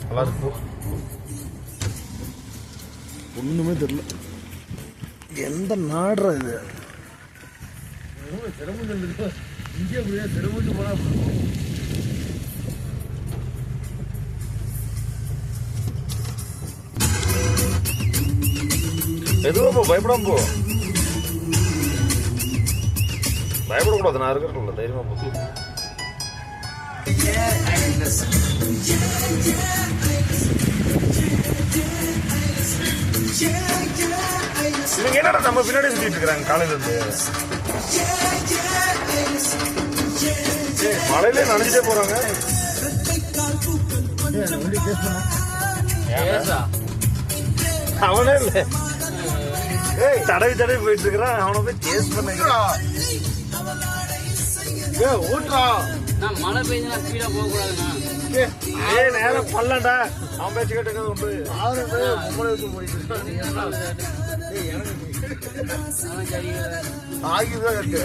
நல்லா இருக்கு. ஒண்ணுமே தெரியல. எந்த நாடுற இது? இங்கே அப்படியே சிரமத்து போனா எதுவும் போ, பயப்படாம போ. பயப்படக்கூடாது, நான் இருக்கிறேன்ல, தைரியமா போ. இவங்க என்னடா நம்ம பின்னாடி சுத்திட்டு இருக்காங்க காலையில இருந்து? மழையிலே நனைஞ்சிட்டே போறாங்க. அவனே இல்ல, தடவி தடவி போயிட்டு இருக்கிறான். அவனை போய் டேஸ்ட் பண்ணிக்கிறான். மழை பெய்ஞ்சா ஸ்பீடா போக கூடாதுண்ணா. நேரம் பல்லண்டா. அவன் பேச்சு கேட்டுங்க உண்டு. ஆகிதான் இருக்கு.